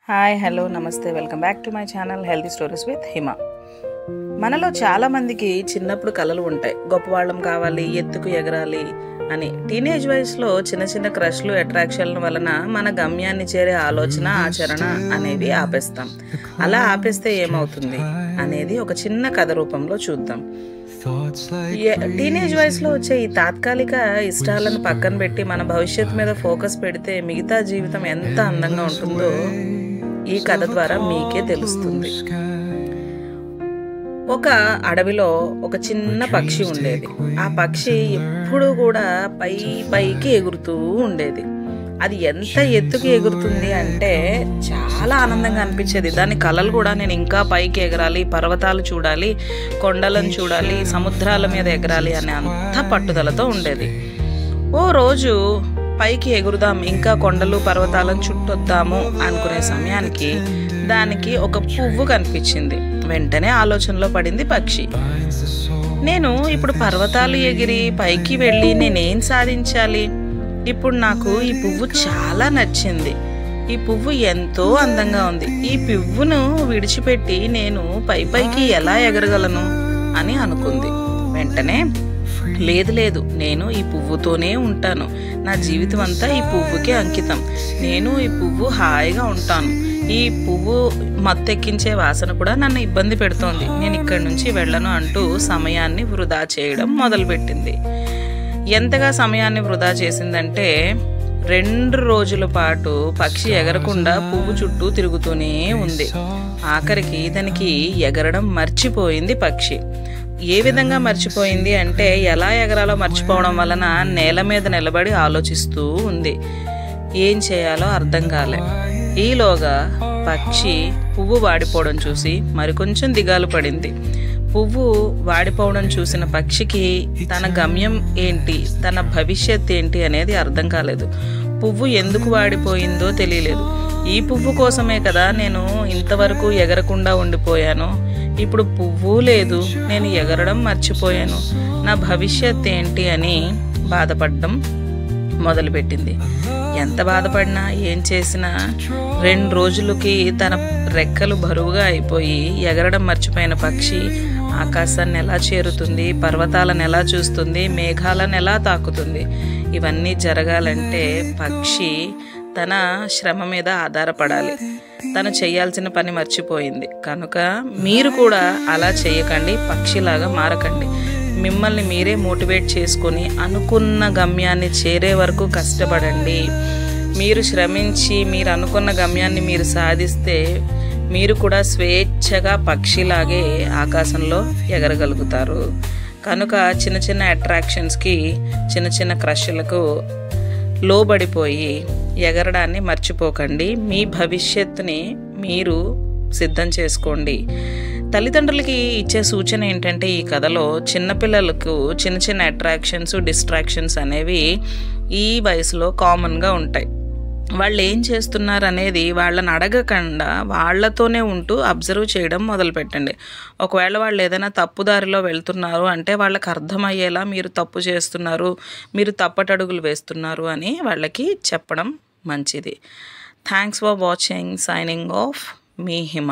Hi hello నమస్తే welcome back to my channel healthy stories with Hima. మనలో చాలామందికి చిన్నప్పుడు కలలు ఉంటాయి, గొప్పవాళ్ళం కావాలి, ఎత్తుకు ఎగరాలి అని. టీనేజ్ వయసులో చిన్న చిన్న క్రష్లు, అట్రాక్షన్ల వలన మన గమ్యాన్ని చేరే ఆలోచన, ఆచరణ అనేవి ఆపేస్తాం. అలా ఆపేస్తే ఏమవుతుంది అనేది ఒక చిన్న కథ రూపంలో చూద్దాం. టీనేజ్ వయసులో వచ్చే ఈ తాత్కాలిక ఇష్టాలను పక్కన పెట్టి మన భవిష్యత్తు మీద ఫోకస్ పెడితే మిగతా జీవితం ఎంత అందంగా ఉంటుందో ఈ కథ ద్వారా మీకే తెలుస్తుంది. ఒక అడవిలో ఒక చిన్న పక్షి ఉండేది. ఆ పక్షి ఎప్పుడూ కూడా పైకి ఎగురుతూ ఉండేది. అది ఎంత ఎత్తుకు ఎగురుతుంది అంటే చాలా ఆనందంగా అనిపించేది. దాని కలలు కూడా నేను ఇంకా పైకి ఎగరాలి, పర్వతాలు చూడాలి, కొండలను చూడాలి, సముద్రాల మీద ఎగరాలి అనే అంత పట్టుదలతో ఉండేది. ఓ రోజు పైకి ఎగురుదాం, ఇంకా కొండలు పర్వతాలను చుట్టొద్దాము అనుకునే సమయానికి దానికి ఒక పువ్వు కనిపించింది. వెంటనే ఆలోచనలో పడింది పక్షి. నేను ఇప్పుడు పర్వతాలు ఎగిరి పైకి వెళ్ళి నేనేం సాధించాలి? ఇప్పుడు నాకు ఈ పువ్వు చాలా నచ్చింది. ఈ పువ్వు ఎంతో అందంగా ఉంది. ఈ పువ్వును విడిచిపెట్టి నేను పైకి ఎలా ఎగరగలను అని అనుకుంది. వెంటనే లేదు, నేను ఈ పువ్వుతోనే ఉంటాను. నా జీవితం అంతా ఈ పువ్వుకే అంకితం. నేను ఈ పువ్వు హాయిగా ఉంటాను. ఈ పువ్వు మత్తెక్కించే వాసన కూడా నన్ను ఇబ్బంది పెడుతోంది. నేను ఇక్కడి నుంచి వెళ్ళను అంటూ సమయాన్ని వృధా చేయడం మొదలుపెట్టింది. ఎంతగా సమయాన్ని వృధా చేసిందంటే 2 రోజుల పాటు పక్షి ఎగరకుండా పువ్వు చుట్టూ తిరుగుతూనే ఉంది. ఆఖరికి దానికి ఎగరడం మర్చిపోయింది పక్షి. ఏ విధంగా మర్చిపోయింది అంటే ఎలా ఎగరాలో మర్చిపోవడం వలన నేల మీద నిలబడి ఆలోచిస్తూ ఉంది. ఏం చేయాలో అర్థం కాలే. ఈలోగా పక్షి పువ్వు వాడిపోవడం చూసి మరికొంచెం దిగాలు పడింది. పువ్వు వాడిపోవడం చూసిన పక్షికి తన గమ్యం ఏంటి, తన భవిష్యత్ ఏంటి అనేది అర్థం కాలేదు. పువ్వు ఎందుకు వాడిపోయిందో తెలియలేదు. ఈ పువ్వు కోసమే కదా నేను ఇంతవరకు ఎగరకుండా ఉండిపోయాను. ఇప్పుడు పువ్వు లేదు, నేను ఎగరడం మర్చిపోయాను. నా భవిష్యత్ ఏంటి అని బాధపడడం మొదలుపెట్టింది. ఎంత బాధపడినా ఏం చేసినా 2 రోజులకి తన రెక్కలు బరువుగా అయిపోయి ఎగరడం మర్చిపోయిన పక్షి ఆకాశాన్ని ఎలా చేరుతుంది, పర్వతాలను ఎలా చూస్తుంది, మేఘాలను ఎలా తాకుతుంది? ఇవన్నీ జరగాలంటే పక్షి తన శ్రమ మీద ఆధారపడాలి. తను చేయాల్సిన పని మర్చిపోయింది. కనుక మీరు కూడా అలా చేయకండి, పక్షిలాగా మారకండి. మిమ్మల్ని మీరే మోటివేట్ చేసుకొని అనుకున్న గమ్యాన్ని చేరే వరకు కష్టపడండి. మీరు శ్రమించి మీరు అనుకున్న గమ్యాన్ని మీరు సాధిస్తే మీరు కూడా స్వేచ్ఛగా పక్షిలాగే ఆకాశంలో ఎగరగలుగుతారు. కనుక చిన్న చిన్న అట్రాక్షన్స్కి, చిన్న చిన్న క్రష్లకు లోబడిపోయి ఎగరడాన్ని మర్చిపోకండి. మీ భవిష్యత్తుని మీరు సిద్ధం చేసుకోండి. తల్లిదండ్రులకి ఇచ్చే సూచన ఏంటంటే ఈ కథలో చిన్నపిల్లలకు చిన్న చిన్న అట్రాక్షన్స్, డిస్ట్రాక్షన్స్ అనేవి ఈ వయసులో కామన్గా ఉంటాయి. వాళ్ళు ఏం చేస్తున్నారు అనేది వాళ్ళని అడగకుండా వాళ్ళతోనే ఉంటూ అబ్జర్వ్ చేయడం మొదలుపెట్టండి. ఒకవేళ వాళ్ళు ఏదైనా తప్పుదారిలో వెళ్తున్నారు అంటే వాళ్ళకి అర్థమయ్యేలా మీరు తప్పు చేస్తున్నారు, మీరు తప్పటడుగులు వేస్తున్నారు అని వాళ్ళకి చెప్పడం మంచిది. Thanks for watching. Signing off, me Hima.